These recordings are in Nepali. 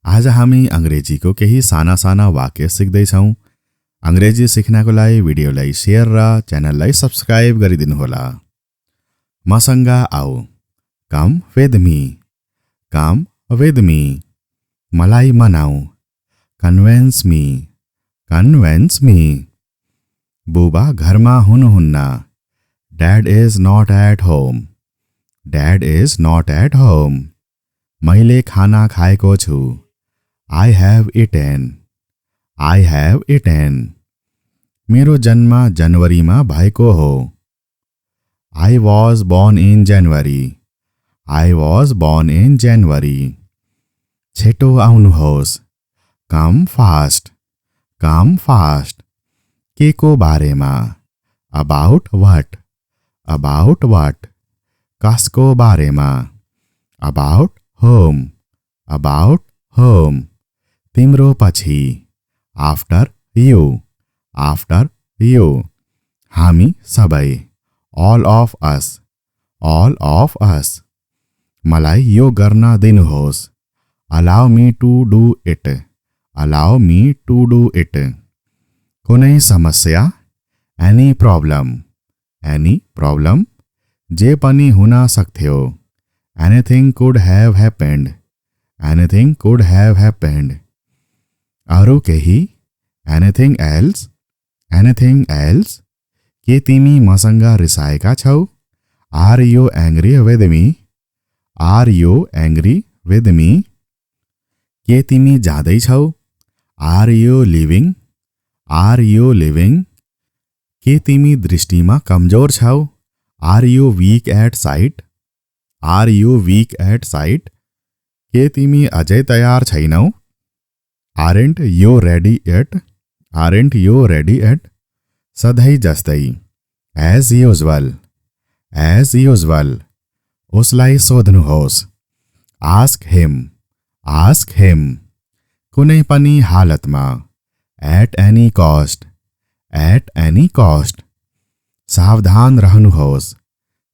आज हामी अंग्रेजीको केही साना साना वाक्य सिक्दैछौँ। अंग्रेजी सिक्नको लागि भिडियोलाई शेयर र च्यानललाई सब्स्क्राइब गरिदिनुहोला। मसँग आऊ, come with me, come with me. मलाई मनाऊ, कन्भिन्स मी, कन्भिन्स मी। बुबा घरमा हुनुहुन्न, dad is not at home, dad is not at home. मैले खाना खाएको छु, I have eaten, I have eaten। मेरो जन्म जनवरीमा भएको हो, I was born in January, I was born in January। छिटो आउनुहोस्, come fast, come fast। के को बारेमा, about what, about what। कसको बारेमा, about whom, about whom। तिम्रो पछि, आफ्टर यू, आफ्टर यू। हामी सबै, all of us, all of us। मलाई यो गर्न दिनुहोस्, allow me to do it, allow me to do it। कुनै समस्या, any problem, any problem। जे पनि हुन सक्थ्यो, anything could have happened, anything could have happened। अरू केही, anything else, anything else। के तिमी मसँग रिसाएका छौ, are you angry with me, are you angry with me। के तिमी जाँदैछौ, are you leaving, are you leaving। के तिमी दृष्टिमा कमजोर छौ, are you weak at sight, are you weak at sight। के तिमी अझै तयार छैनौ, aren't you ready yet, aren't you ready yet। सधैँ जस्तै, as usual, as usual। उसलाई सोध्नुहोस्, ask him, ask him। कुनै पनि हालतमा, at any cost, at any cost। सावधान रहनुहोस्,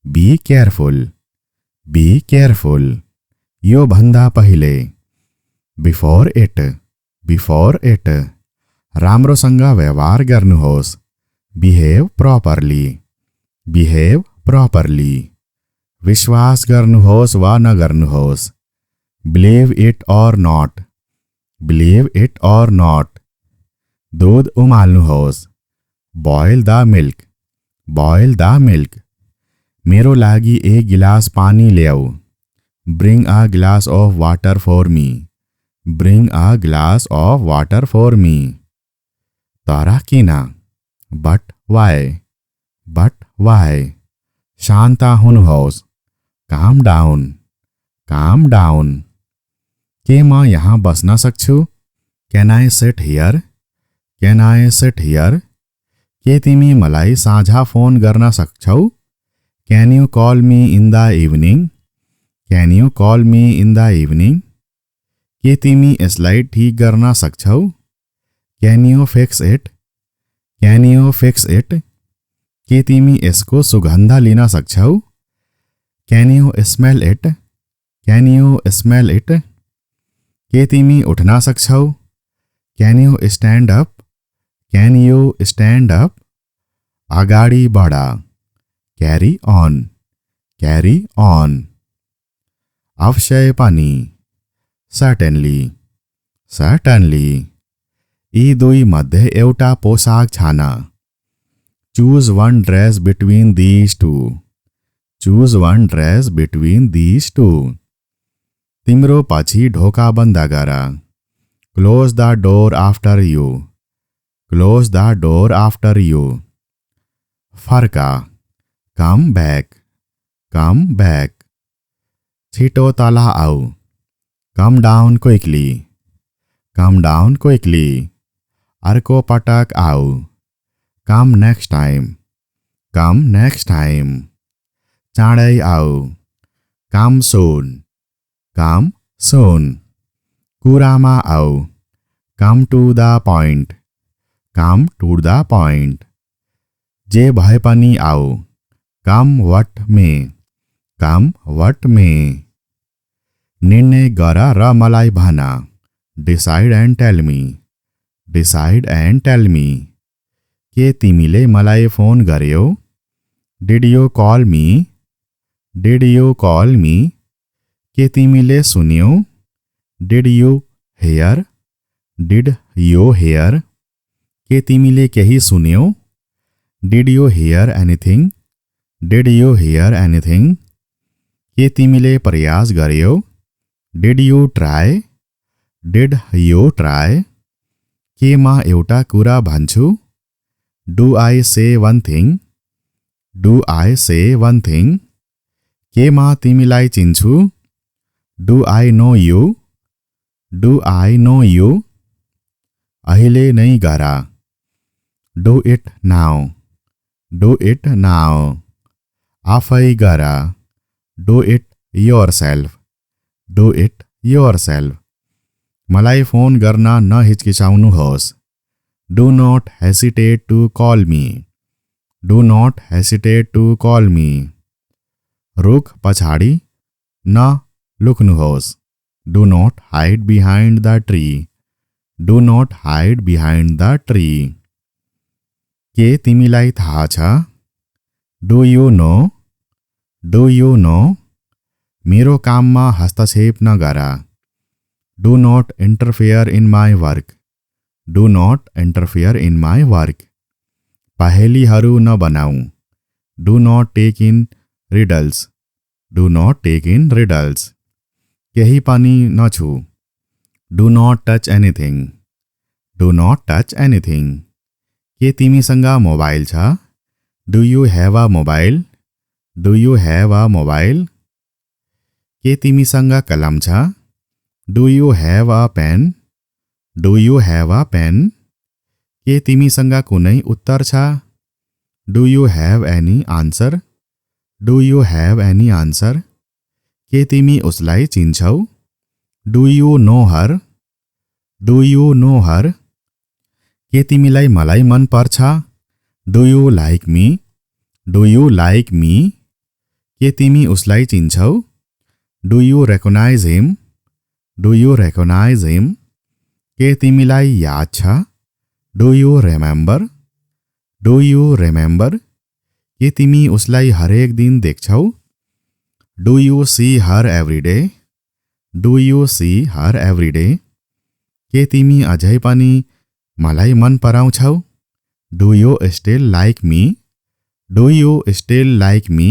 be careful, be careful। यो भन्दा पहिले, before it, before it। राम्रोसँग व्यवहार गर्नुहोस्, behave properly, behave properly। विश्वास गर्नुहोस् वा नगर्नुहोस्, believe it or not, believe it or not। दूध उमाल्नुहोस्, boil the milk, boil the milk। मेरो लागि एक गिलास पानी ल्याऊ, bring a glass of water for me, bring a glass of water for me। तर किन, but why, but why। शान्त हुनुहोस्, calm down, calm down। के म यहाँ बस्न सक्छु, can I sit here, can I sit here। के तिमी मलाई साँझ फोन गर्न सक्छौ, can you call me in the evening, can you call me in the evening। के तिमी यसलाई ठीक गर्न सक्छौ, can you fix it, can you fix it। के तिमी यसको सुगन्ध लिन सक्छौ, can you smell it, can you smell it। के तिमी उठ्न सक्छौ, can you stand up, can you stand up। अगाडि बढ, carry on, carry on। अवश्य पनि, certainly, certainly। यी दुई मध्ये एउटा पोशाक छान, choose one dress between these two, choose one dress between these two। तिम्रो पछि ढोका बन्द गर, close the door after you, close the door after you। फर्का, come back, come back। छिटो तल आऊ, come down quickly, come down quickly। अर्को पटक आऊ, come next time, come next time। चाँडै आऊ, come soon, come soon। कुरामा आऊ, come to the point, come to the point। जे भए पनि आऊ, come what may, come what may। निर्णय गर र मलाई भन, decide and tell me, decide and tell me. के तिमीले मलाई फोन गर्यौ? Did you call me, did you call me. के तिमीले सुन्यौ? Did you hear, did you hear. के तिमीले केही सुन्यौ? Did you hear anything, did you hear anything. के तिमीले प्रयास गर्यौ? Did you try, did you try. के म एउटा कुरा भन्छु? Do I say one thing, do I say one thing. के म तिमीलाई चिन्छु? Do I know you, do I know you. अहिले नै गर, do it now, do it now. आफै गर, do it yourself, do it yourself. मलाई फोन गर्न नहिचकिचाउनुहोस्। Do not hesitate to call me, do not hesitate to call me. रुख पछाडि नलुक्नुहोस्। Do not hide behind the tree, do not hide behind the tree. के तिमीलाई थाहा छ? Do you know, do you know. मेरो काममा हस्तक्षेप नगर। Do not interfere in my work, do not interfere in my work. पहेलीहरू नबनाऊ। Do not take in riddles, do not take in riddles. केही पनि नछु। Do not touch anything, do not touch anything. के तिमीसँग मोबाइल छ? Do you have a mobile, do you have a mobile. के तिमीसँग कलम छ? Do you have a pen, do you have a pen. के तिमीसँग कुनै उत्तर छ? Do you have any answer, do you have any answer. के तिमी उसलाई चिन्छौ? Do you know her, do you know her. के तिमीलाई मलाई मन पर्छ? Do you like me, do you like me. के तिमी उसलाई चिन्छौ? Do you recognise him, do you recognise him. के तिमीलाई याद छ? Do you remember, do you remember. के तिमी उसलाई हरेक दिन देख्छौ? Do you see her every day, do you see her every day. के तिमी अझै पनि मलाई मन पराउँछौ? Do you still like me, do you still like me.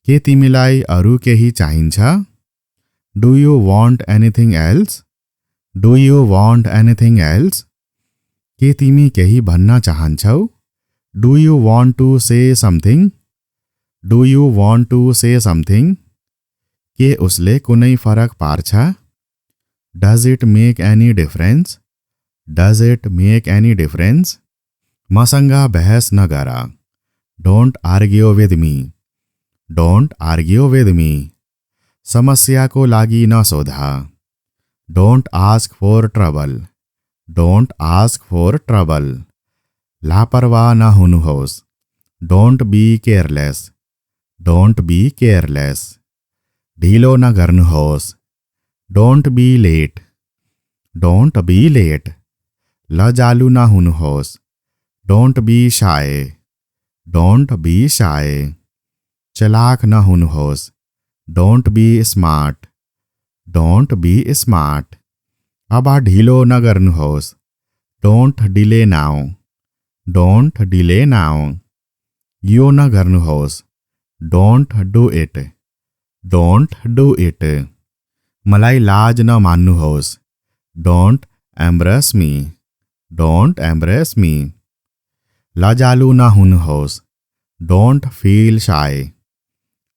के तिमीलाई अरू केही चाहिन्छ? Do you want anything else, do you want anything else. के तिमी केही भन्न चाहन्छौ? Do you want to say something, do you want to say something. के उसले कुनै फरक पार्छ? Does it make any difference, does it make any difference. मसँग बहस नगर। Don't argue with me, don't argue with me. समस्याको लागि नसोध। Don't ask for trouble, don't ask for trouble. लापरवाह नहुनुहोस्। Don't be careless, don't be careless. ढिलो नगर्नुहोस्। Don't be late, don't be late. लजालु नहुनुहोस्। Don't be shy, don't be shy. चलाक नहुनुहोस्। Don't be smart, don't be smart. अब ढिलो नगर्नुहोस्। Don't delay now, don't delay now. यो नगर्नुहोस्। Don't do it, don't do it. मलाई लाज नमान्नुहोस्। Don't embrace me, don't embrace me. लजालु नहुनुहोस्। Don't feel shy,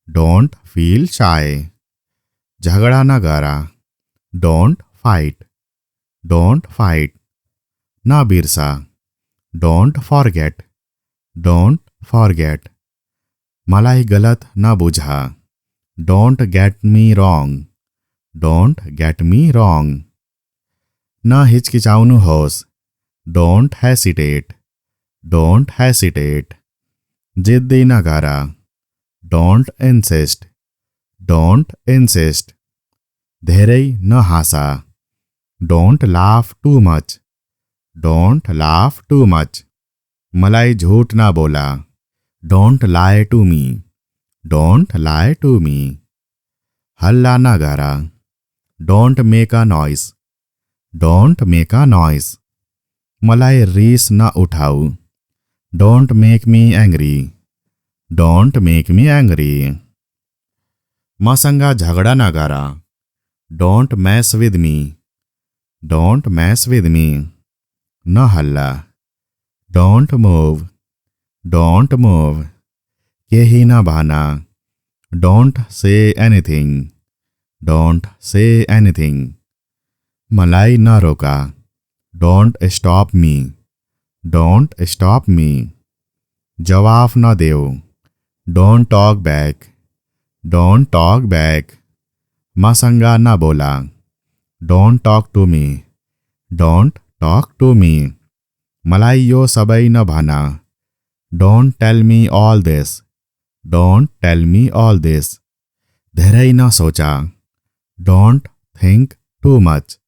don't feel shy. झगडा नगर। Don't fight, don't fight. नबिर्सा। Don't forget, don't forget. मलाई गलत नबुझ। Don't get me wrong, don't get me wrong. नहिचकिचाउनुहोस्। Don't hesitate, don't hesitate. जिद्दी नगर। Don't insist, don't insist. धेरै नहाँस। Don't laugh too much, don't laugh too much. मलाई झूठ ना बोला, don't lie to me, don't lie to me. हल्ला ना करा, don't make a noise, don't make a noise. मलाई रिस ना उठाऊ, don't make me angry, don't make me angry. मसँग झगडा ना करा, don't mess with me, don't mess with me. न हल्ला, डोंट मूव, डोंट मूव। केही न भाना, don't say anything, don't say anything. मलाई न रोका, don't stop me, don't stop me. जवाब न देओ, don't talk back, don't talk back. मसँग न बोला, don't talk to me, don't talk to me. मलाई यो सबै न भना, don't tell me all this, don't tell me all this. धेरै न सोचा, don't think too much,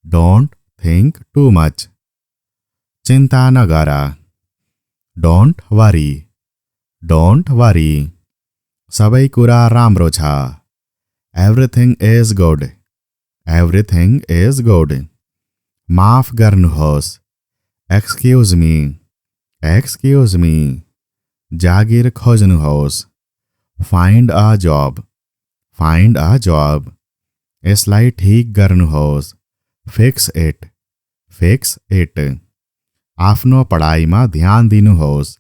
don't think too much. चिंता न करा, डोंट वरी, डोंट वरी। सबै कुरा राम्रो छ, everything is good, everything is good. माफ गर्नुहोस्, एक्सक्यूज मी, एक्सक्यूज मी। जागिर खोज्नुहोस्, find a job, find a job. यसलाई ठीक गर्नुहोस्, फिक्स इट, फिक्स इट। आफ्नो पढाइमा ध्यान दिनुहोस्,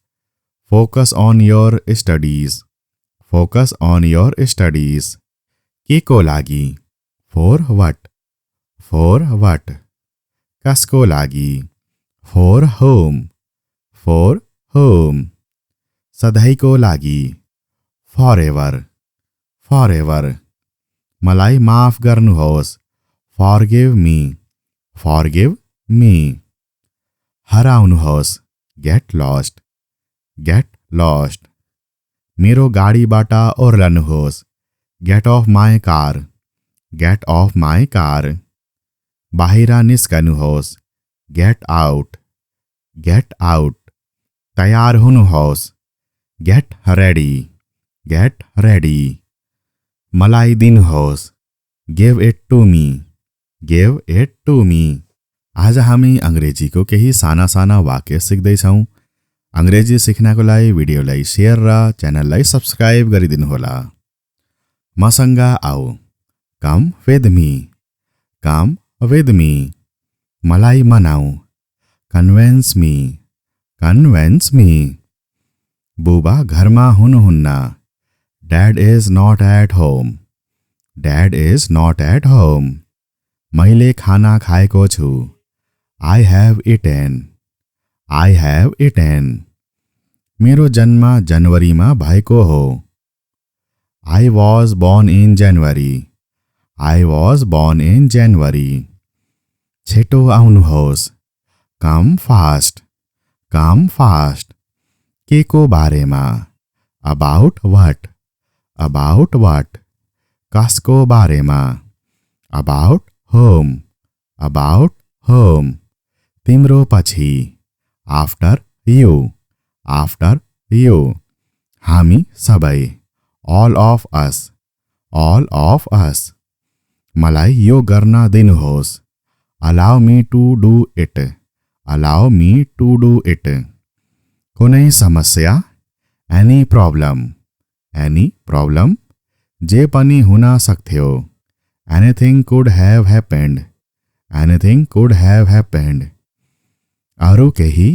focus on your studies, focus on your studies. के को लागि, फॉर व्हाट, फॉर व्हाट। कसको लागि, फॉर होम, फॉर होम। सधैँको लागि, फॉर एवर, फॉर एवर। मलाई माफ गर्नुहोस्, फॉरगिव मी, फॉरगिव मी। हराउनुहोस्, गेट लॉस्ट, गेट लॉस्ट। मेरो गाडीबाट ओर्लनुहोस्, get off my car, get off my car. बाहिर निस्कनुहोस्, गेट आउट, गेट आउट। तयार हुनुहोस्, गेट रेडी, गेट रेडी। मलाई दिनुहोस्, give it to me, give it to me. आज हामी अंग्रेजीको केही साना साना वाक्य सिक्दैछौँ। अंग्रेजी सिक्नको लागि भिडियोलाई शेयर र च्यानललाई सब्स्क्राइब गरिदिनुहोला। मसँग आऊ, come with me, come with me. मलाई मनाऊ, कन्भिन्स मी, कन्भिन्स मी। बुबा घरमा हुनुहुन्न, dad is not at home, dad is not at home. मैले खाना खाएको छु, I have eaten, I have eaten. मेरो जन्म जनवरीमा भएको हो, I was born in January, I was born in January। छिटो आउनुहोस्, कम फास्ट, कम फास्ट। के को बारेमा, अबाउट व्हाट, अबाउट व्हाट। कसको बारेमा, अबाउट होम, अबाउट होम। तिम्रो पछि, आफ्टर यू, आफ्टर यू। हामी सबै, all of us, all of us. मलाई यो गर्न दिनुहोस्, allow me two do it, allow me two do it. कुनै समस्या, एनी प्रॉब्लम, एनी प्रॉब्लम। जे पनि हुन सक्थ्यो, anything could have happened, anything could have happened. अरू केही,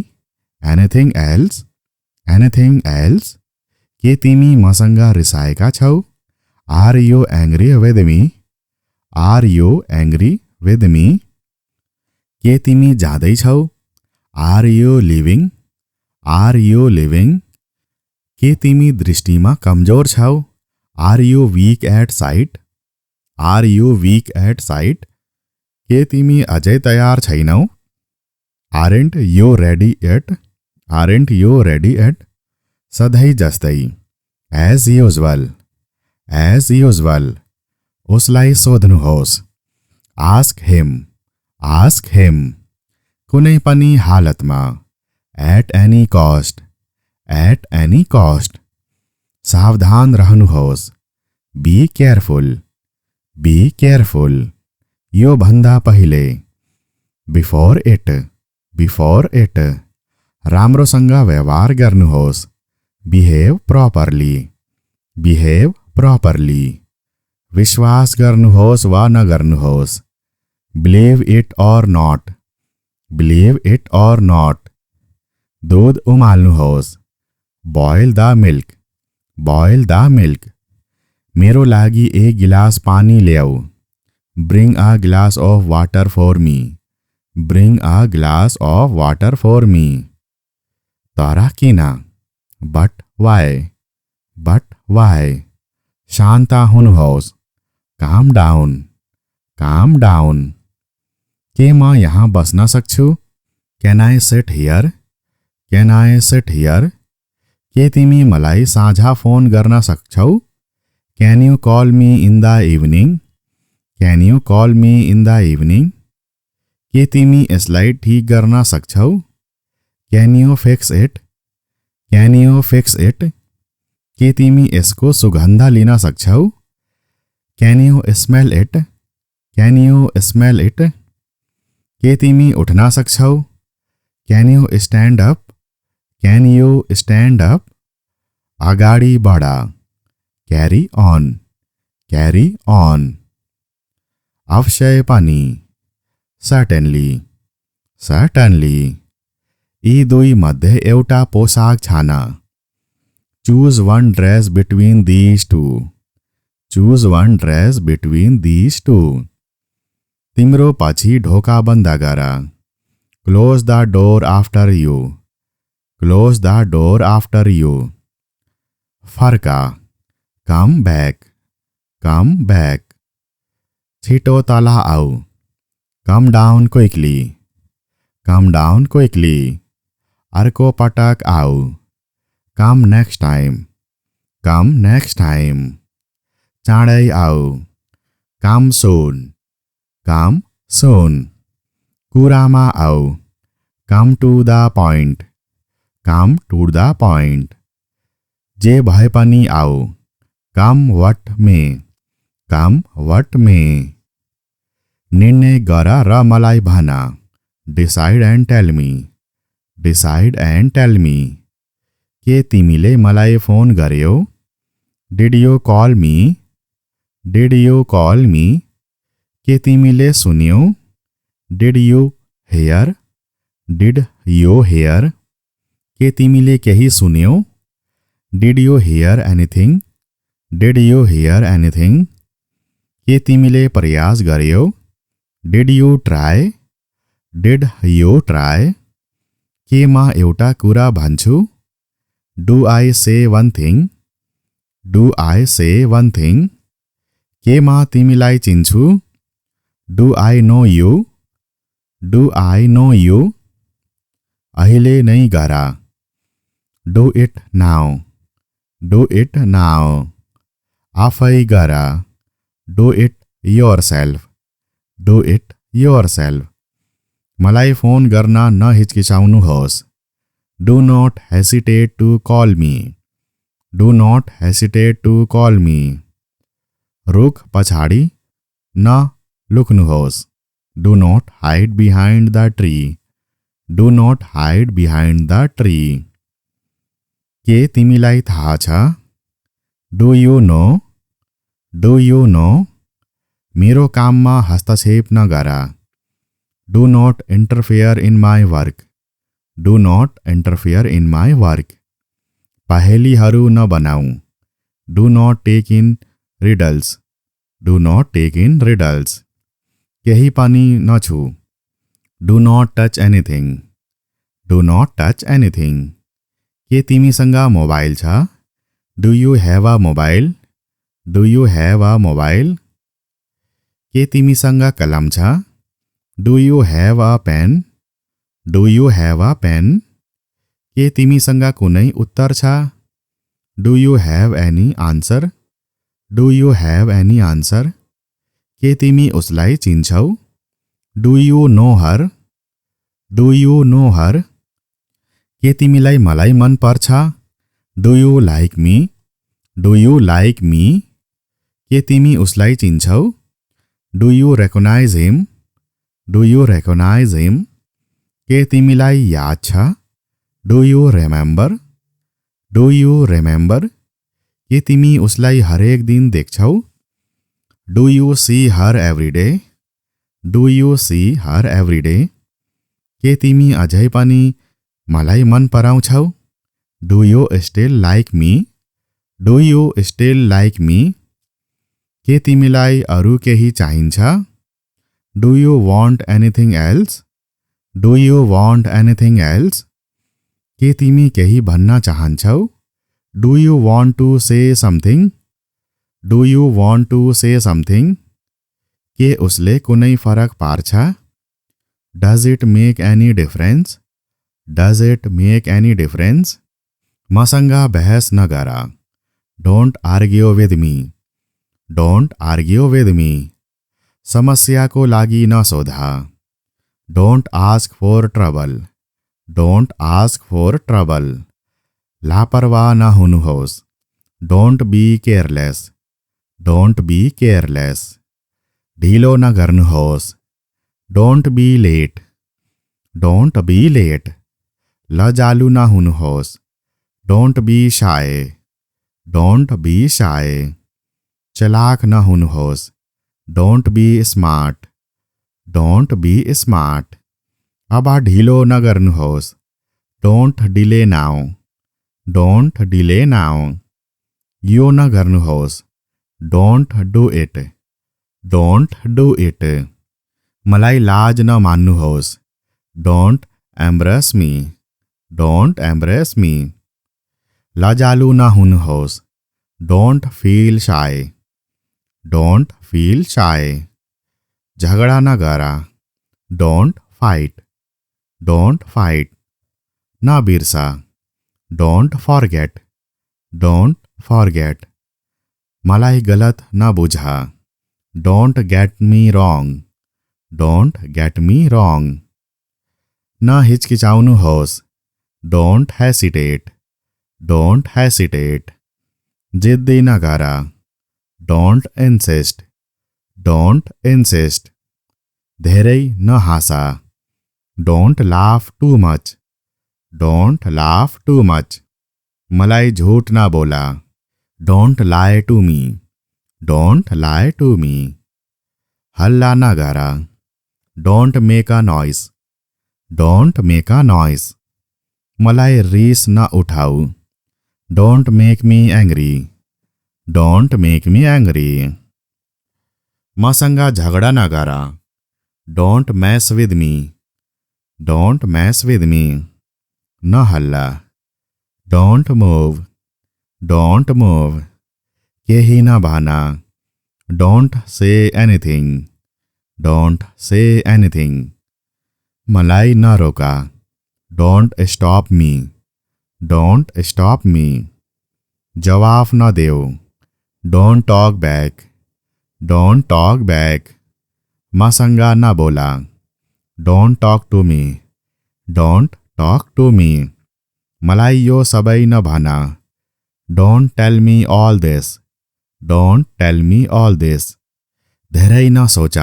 एनीथिङ एल्स, एनीथिङ एल्स। के तिमी मसँग रिसाएका छौ, are you angry with me, are you angry with me. के तिमी जाँदैछौ, are you leaving, are you leaving. के तिमी दृष्टिमा कमजोर छौ, are you weak at sight, are you weak at sight. के तिमी अझै तयार छैनौ, aren't you ready yet, aren't you ready yet. सधैँ जस्तै, एज युजुअल, एज युजुअल। उसलाई सोध्नुहोस्, आस्क हिम, आस्क हिम, कुनै पनि हालतमा। At any cost, at any cost. सावधान रहनुहोस्। Be careful, be careful. यो भन्दा पहिले। Before it, before it. राम्रोसँग व्यवहार गर्नुहोस्। Behave properly, behave properly. विश्वास गर्नुहोस् वा नगर्नुहोस्। Believe it or not, believe it or not. दूध उमाल्नुहोस्। Boil the milk, boil the milk. मेरो लागि एक गिलास पानी ल्याऊ। Bring a glass of water for me, bring a glass of water for me. तर किन? But why, but why. शान्त हुनुहोस्। Calm down, calm down. के म यहाँ बस्न सक्छु? Can I sit here, can I sit here. के तिमी मलाई साँझ फोन गर्न सक्छौ? Can you call me in the evening, can you call me in the evening. के तिमी यसलाई ठिक गर्न सक्छौ? Can you fix it, can you fix it. के तिमी यसको सुगन्ध लिन सक्छौ? Can you smell it, can you smell it. के तिमी उठ्न सक्छौ? Can you stand up, can you stand up. अगाडि बढ। Carry on, carry on. अवश्य पनि। Certainly, certainly. यी दुई मध्ये एउटा पोसाक छान। Choose one dress between these two, choose one dress between these two. तिम्रो पछि ढोका बन्द गर। Close the door after you, close the door after you. फर्का। Come back, come back. छिटो तल आऊ। Come down quickly, come down quickly. अर्को पटक आऊ। Come next time, come next time. चाँडै आऊ। Come soon, come soon. कुरामा आऊ। Come to the point, come to the point. जे भए पनि आऊ। Come what may, come what may. निर्णय गर र मलाई भन। Decide and tell me, decide and tell me. के तिमीले मलाई फोन गर्यौ? Did you call me, did you call me. के तिमीले सुन्यौ? Did you hear, did you hear. के तिमीले केही सुन्यौ? Did you hear anything, did you hear anything. के तिमीले प्रयास गर्यौ? Did you try, did you try. के म एउटा कुरा भन्छु? Do I say one thing, do I say one thing. के म तिमीलाई चिन्छु? Do I know you, do I know you. अहिले नै गर। Do it now, do it now. आफै गर। Do it yourself, do it yourself. मलाई फोन गर्न नहिचकिचाउनुहोस्। Do not hesitate to call me, do not hesitate to call me. रुख पछाडि न लुक्नुहोस्। Do not hide behind the tree, do not hide behind the tree. के तिमीलाई थाहा छ? Do you know, do you know. मेरो काममा हस्तक्षेप नगर। Do not interfere in my work, do not interfere in my work. पहेलीहरू नबनाऊ। Do not take in riddles, do not take in riddles. केही पनि नछु। Do not touch anything, do not touch anything. के तिमीसँग मोबाइल छ? Do you have a mobile, do you have a mobile. के तिमीसँग कलम छ? Do you have a pen, do you have a pen. के तिमीसँग कुनै उत्तर छ? Do you have any answer, do you have any answer. के तिमी उसलाई चिन्छौ? Do you know her? Do you know her? के तिमीलाई मलाई मन पर्छ? Do you like me? Do you like me? के तिमी उसलाई चिन्छौ? Do you recognise him? Do you recognise him? के तिमीलाई याद छ? Do you remember? Do you remember? के तिमी उसलाई हरेक दिन देख्छौ? Do you see her every day? Do you see her every day? के तिमी अझै पनि मलाई मन पराउँछौ? Do you still like me? Do you still like me? के तिमीलाई अरू केही चाहिन्छ? Do you want anything else? Do you want anything else? के तिमी केही भन्न चाहन्छौ? Do you want to say something? Do you want to say something? के उसले कुनै फरक पार्छ? Does it make any difference? Does it make any difference? मसँग बहस नगर। Don't argue with me. Don't argue with me. समस्याको लागि नसोध। Don't ask for trouble. Don't ask for trouble. लापरवाह नहुनुहोस्। Don't be careless. Don't be careless. ढिलो नगर्नुहोस्। Don't be late. Don't be late. लजालु नहुनुहोस्। Don't be shy. Don't be shy. चलाक नहुनुहोस्। Don't be smart. Don't be smart. अब ढिलो नगर्नुहोस्। Don't delay now. Don't delay now. यो नगर्नुहोस्। Don't do it. Don't do it. मलाई लाज नमान्नुहोस्। Don't embrace me. Don't embrace me. लजालु नहुनुहोस्। Don't feel shy. Don't feel shy. झगडा नगर। Don't fight. Don't fight. नबिर्सा। Don't forget. Don't forget. मलाई गलत नबुझ। Don't get me wrong. Don't get me wrong. नहिचकिचाउनुहोस्। Don't hesitate. Don't hesitate. जिद्दी नगर। Don't insist. Don't insist. धेरै नहाँस। Don't laugh too much. Don't laugh too much. मलाई झुट नबोल। Don't lie to me. Don't lie to me. हल्ला नगर। Don't make a noise. Don't make a noise. मलाई रिस नउठाऊ। Don't make me angry. Don't make me angry. मसँग झगडा नगर। Don't mess with me. Don't mess with me. नहल्ला। Don't move. Don't move. केही नभन। Don't say anything. Don't say anything. मलाई नरोक। Don't stop me. Don't stop me. जवाफ नदेऊ। Don't talk back. Don't talk back. मसँग नबोल। Don't talk to me. Don't talk to me. मलाई यो सबै नभन। Don't tell me all this. Don't tell me all this. धेरै नसोच।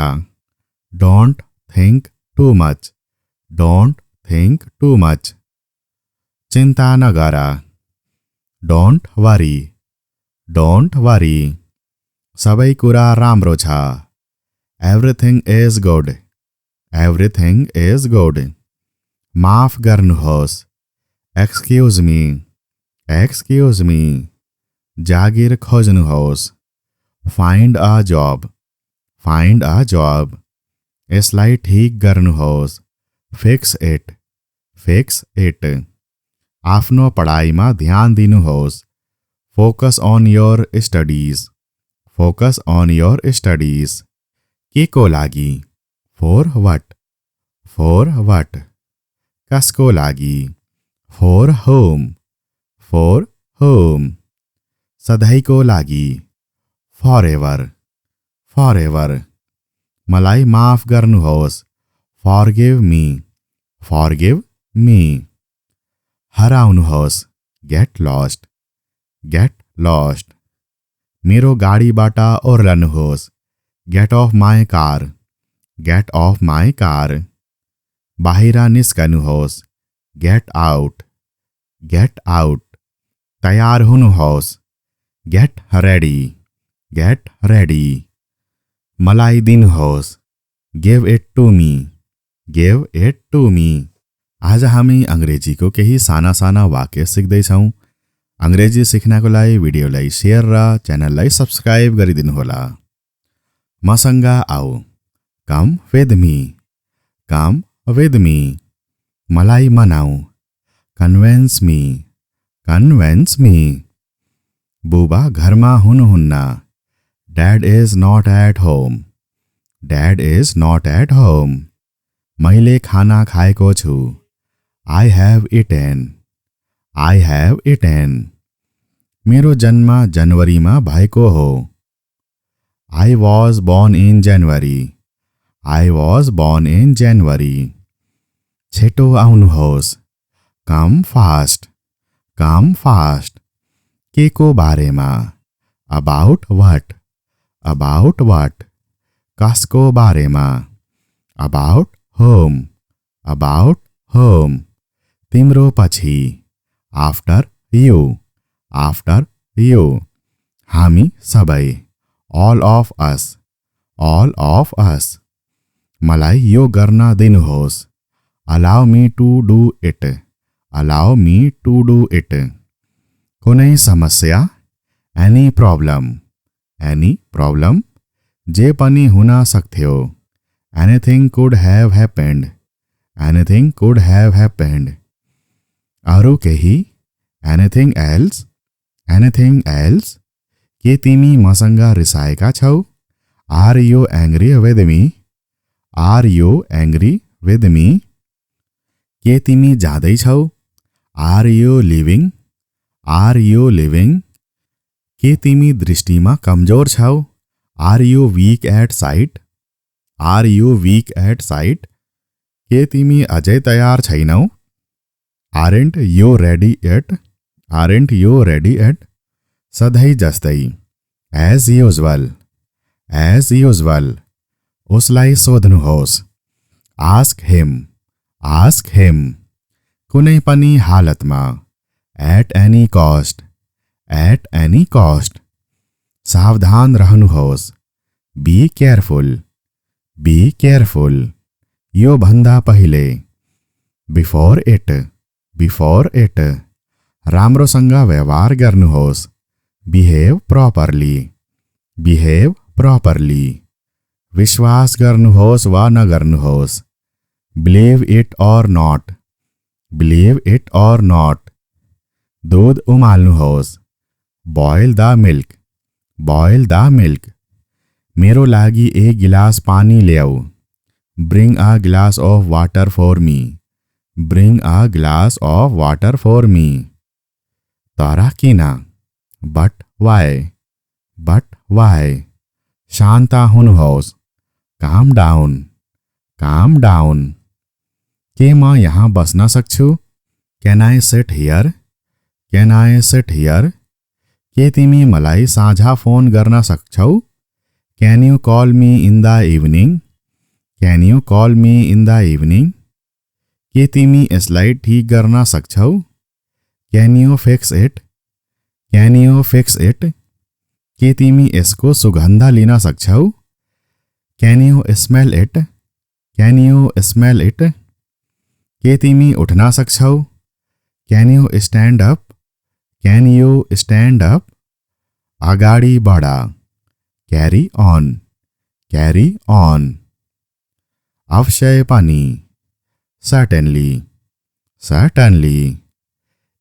Don't think too much. Don't think too much. चिन्ता नगर। Don't worry. Don't worry. सबै कुरा राम्रो छ। Everything is good. Everything is good. माफ गर्नुहोस्। Excuse me. Excuse me. जागिर खोज्नुहोस्। Find a job. Find a job. यसलाई ठिक गर्नुहोस्। Fix it. Fix it. आफ्नो पढाइमा ध्यान दिनुहोस्। Focus on your studies. Focus on your studies. के को लागि? For what. For what. कसको लागि? For home. For home. सधैँको लागि। Forever. Forever. मलाई माफ गर्नुहोस्। forgive me, forgive me. हराउनुहोस्, get lost, get lost. मेरो गाडीबाट ओर्लनुहोस्, get off my car, get off my car. बाहिर निस्कनुहोस्, get out, get out. तयार हुनुहोस्, get ready, get ready. मलाई दिनुहोस्, give it to me, give it to me. आज हामी अंग्रेजीको केही साना साना वाक्य सिक्दैछौँ। अंग्रेजी सिक्नको लागि भिडियोलाई शेयर र च्यानललाई सब्स्क्राइब गरिदिनुहोला। मसँग आऊ, come with me, come with me. मलाई मनाऊ, convince me, convince me. बुबा घरमा हुनुहुन्न, Dad is not at home, Dad is not at home. मैले खाना खाएको छु, I have eaten, I have eaten. मेरो जन्म जनवरीमा भएको हो, I was born in January, I was born in January. छिटो आउनुहोस्, come fast, come fast. के को बारेमा, about what, about what. कसको बारेमा, about whom, about whom. तिम्रो पछि, after you, after you. हामी सबै, all of us, all of us. मलाई यो गर्न दिनुहोस्, allow me to do it, allow me to do it. कुनै समस्या, any problem, any problem. जे पनि हुन सक्थ्यो, anything could have happened, anything could have happened. अरू केही, anything else, anything else. के तिमी मसँग रिसाएका छौ, are you angry with me, are you angry with me. के तिमी जाँदैछौ, are you leaving, are you leaving. के तिमी दृष्टिमा कमजोर छौ, are you weak at sight, are you weak at sight. के तिमी अझै तयार छैनौ, aren't you ready yet, aren't you ready yet. सधैँ जस्तै, as usual, as usual. उसलाई सोध्नुहोस्, ask him, ask him. कुनै पनि हालतमा, at any cost, at any cost. सावधान रहनुहोस्, be careful, be careful. यो भन्दा पहिले, before it, before it. राम्रोसँग व्यवहार गर्नुहोस्, behave properly, behave properly. विश्वास गर्नुहोस् वा नगर्नुहोस्, believe it or not, believe it or not. दूध उमाल्नुहोस्, boil the milk, boil the milk. मेरो लागि एक गिलास पानी ल्याऊ, bring a glass of water for me, bring a glass of water for me. तर किन, but why, but why. शान्त हुनुहोस्, calm down, calm down. के म यहाँ बस्न सक्छु, can I sit here, can I sit here. के तिमी मलाई साँझ फोन गर्न सक्छौ, can you call me in the evening, can you call me in the evening. के तिमी यसलाई ठीक गर्न सक्छौ, can you fix it, can you fix it. के तिमी यसको सुगन्ध लिन सक्छौ, can you smell it, can you smell it. के तिमी उठ्न सक्छौ, can you stand up, can you stand up. अगाडि बढा, carry on, carry on. अवश्य पनि, certainly, certainly.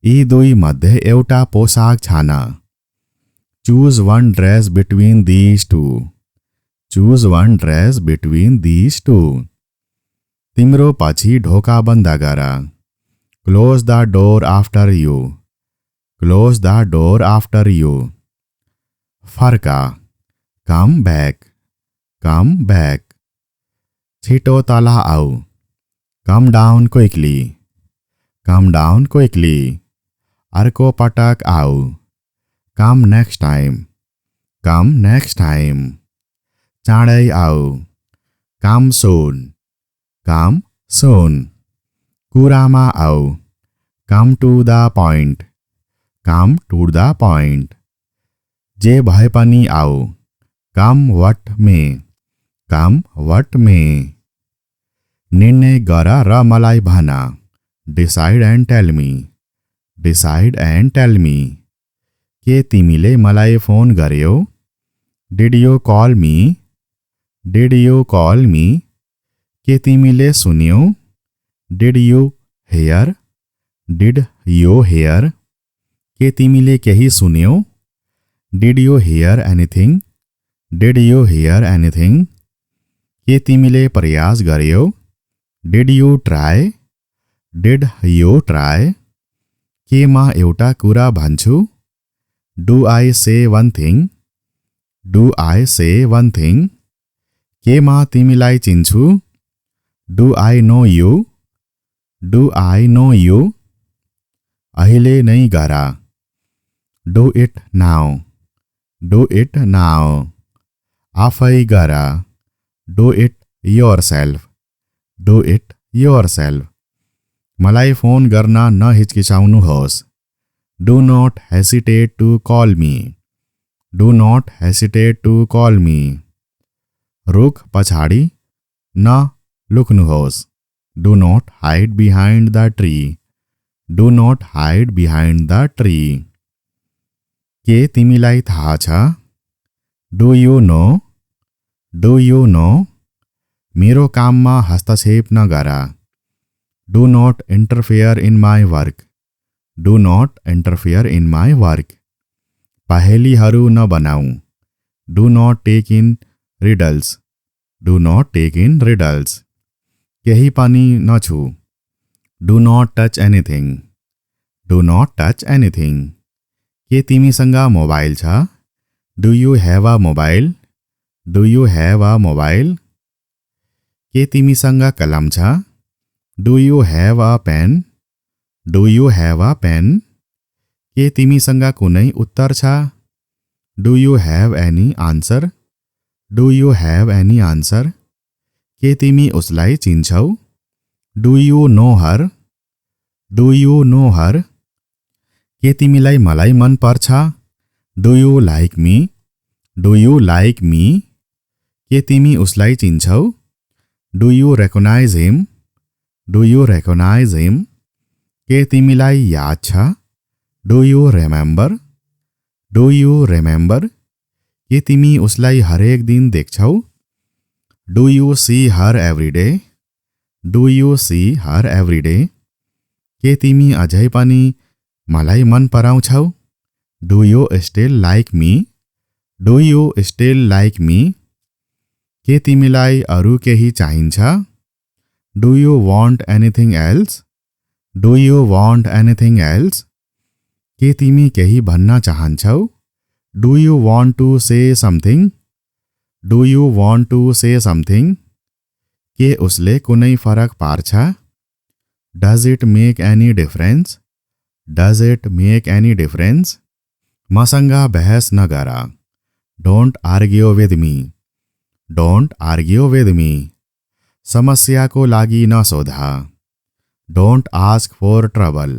यी दुई मध्ये एउटा पोशाक छान, choose one dress between these two, choose one dress between these two. तिम्रो पछि ढोका बन्द गर, close the door after you, close the door after you. फर्का, come back, come back. छिटो तल आऊ, come down quickly, come down quickly. अर्को पटक आऊ, come next time, come next time. चाँडै आऊ, कम सुन, कम सुन। कुरामा आऊ, come to the point, come to the point. जे भए पनि आऊ, come what may, come what may. निर्णय गर र मलाई भन, decide and tell me, decide and tell me. के तिमीले मलाई फोन गर्यौ? Did you call me, did you call me. के तिमीले सुन्यौ? Did you hear, did you hear. के तिमीले केही सुन्यौ? Did you hear anything, did you hear anything. के तिमीले प्रयास गर्यौ? Did you try, did you try. के म एउटा कुरा भन्छु? Do I say one thing, do I say one thing. के म तिमीलाई चिन्छु? Do I know you, do I know you. अहिले नै गर, do it now, do it now. आफै गर, do it yourself, do it yourself. मलाई फोन गर्न नहिचकिचाउनुहोस्। Do not hesitate to call me, do not hesitate to call me. रुख पछाडि नलुक्नुहोस्। Do not hide behind the tree, do not hide behind the tree. के तिमीलाई थाहा छ? Do you know, do you no. मेरो काममा हस्तक्षेप नगर। Do not interfere in my work, do not interfere in my work. पहेलीहरू नबनाऊ। Do not take in riddles, do not take in riddles. केही पनि नछु। Do not touch anything, do not touch anything. के तिमीसँग मोबाइल छ? Do you have a mobile, do you have a mobile. के तिमीसँग कलम छ? Do you have a pen, do you have a pen. के तिमीसँग कुनै उत्तर छ? Do you have any answer, do you have any answer. के तिमी उसलाई चिन्छौ? Do you know her, do you know her. के तिमीलाई मलाई मन पर्छ? Do you like me, do you like me. के तिमी उसलाई चिन्छौ? Do you recognise him, do you recognise him. के तिमीलाई याद छ? Do you remember, do you remember. के तिमी उसलाई हरेक दिन देख्छौ? Do you see her every day, do you see her every day. के तिमी अझै पनि मलाई मन पराउँछौ? Do you still like me, do you still like me. के तिमीलाई अरू केही चाहिन्छ? Do you want anything else, do you want anything else. के तिमी केही भन्न चाहन्छौ? Do you want to say something, do you want to say something. के उसले कुनै फरक पार्छ? Does it make any difference, does it make any difference. मसँग बहस नगर। Don't argue with me, don't argue with me. समस्याको लागि नसोध। Don't ask for trouble,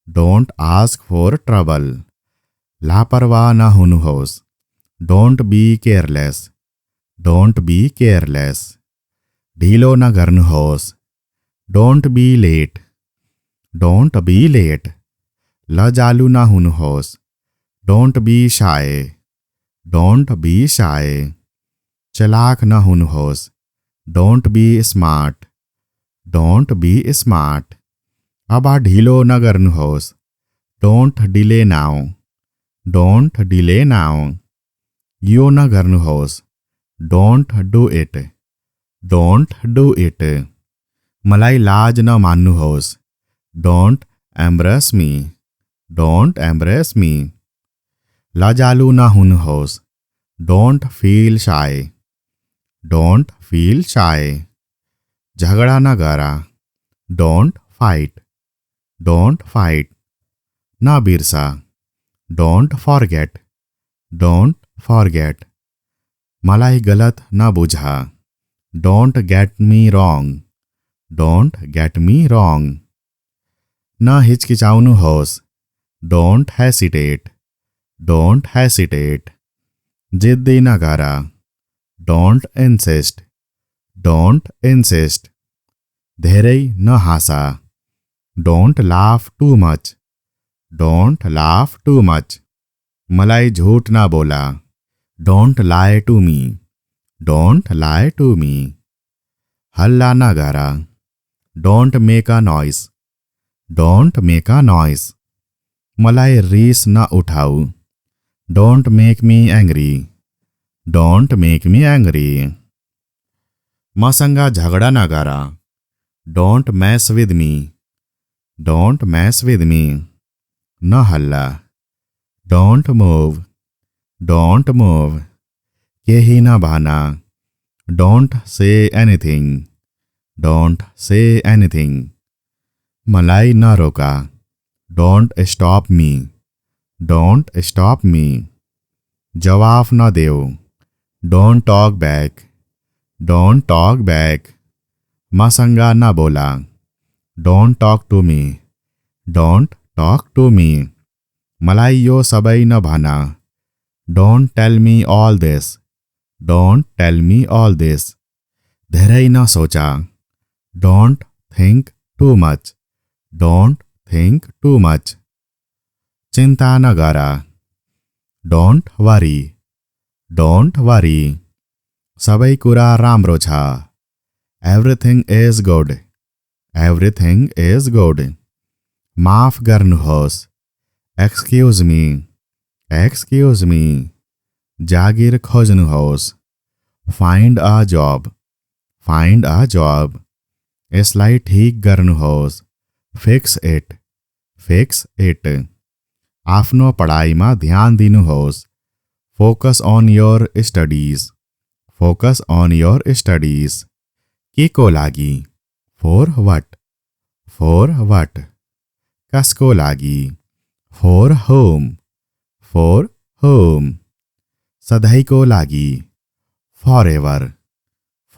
don't ask for trouble. लापरवाह नहुनुहोस्। Don't be careless, don't be careless. ढिलो नगर्नुहोस्। Don't be late, don't be late. लजालु नहुनुहोस्। Don't be shy, don't be shy. चलाक नहुनुहोस्। Don't be smart, don't be smart. अब ढिलो नगर्नुहोस्। Don't delay now, don't delay now. यो नगर्नुहोस्। Don't do it, don't do it. मलाई लाज नमान्नुहोस्। Don't embrace me, don't embrace me. लजालु नहुनुहोस्। Don't feel shy, don't feel shy. झगडा नगर। Don't fight, don't fight. ना बिरसा, डोंट फॉरगेट, डोंट फॉरगेट। मलाई गलत ना बुझा, don't get me wrong, don't get me wrong. न हिचकिचाउनुहोस्, डोंट हेसिटेट, डोंट हेसिटेट। जिद्दी नगरा, डोंट इंसिस्ट, डोंट इंसिस्ट। धेरै नहाँसा, don't laugh too much, don't laugh too much. मलाई झूठ ना बोला, don't lie to me, don't lie to me. हल्ला ना करा, don't make a noise, don't make a noise. मलाई रिस ना उठाऊ, don't make me angry, don't make me angry. मसँग झगडा ना करा, don't mess with me, don't mess with me. न हल्ला, डोंट मूव, डोंट मूव। केही न भाना, don't say anything, don't say anything. मलाई न रोका, don't stop me, don't stop me. जवाब न देओ, don't talk back, don't talk back. मसँग न बोला, don't talk to me, don't talk to me. मलाई यो सबै न भना, don't tell me all this, don't tell me all this. धेरै न सोचा, don't think too much, don't think too much. चिंता न करा, डोंट वरी, डोंट वरी। सबै कुरा राम्रो छ, everything is good, everything is good. माफ गर्नुहोस्, एक्सक्यूज मी, एक्सक्यूज मी। जागिर खोज्नुहोस्, find a job, find a job. यसलाई ठीक गर्नुहोस्, फिक्स इट, फिक्स इट। आफ्नो पढाइमा ध्यान दिनुहोस्, focus on your studies, focus on your studies. के को लागि, फॉर व्हाट, फॉर व्हाट। कसको लागि, फॉर होम, फॉर होम। सधैँको लागि, फॉर एवर,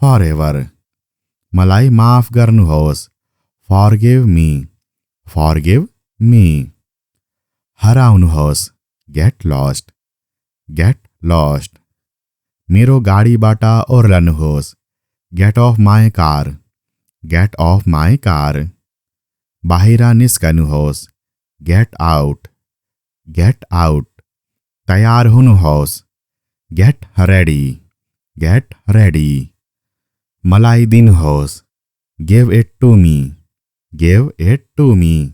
फॉर एवर। मलाई माफ गर्नुहोस्, फॉरगिव मी, फॉरगिव मी। हराउनुहोस्, गेट लॉस्ट, गेट लॉस्ट। मेरो गाडीबाट ओर्लनुहोस्, get off my car, get off my car. बाहिर निस्कनुहोस्, गेट आउट, गेट आउट। तयार हुनुहोस्, गेट रेडी, गेट रेडी। मलाई दिनुहोस्, give it to me, give it to me.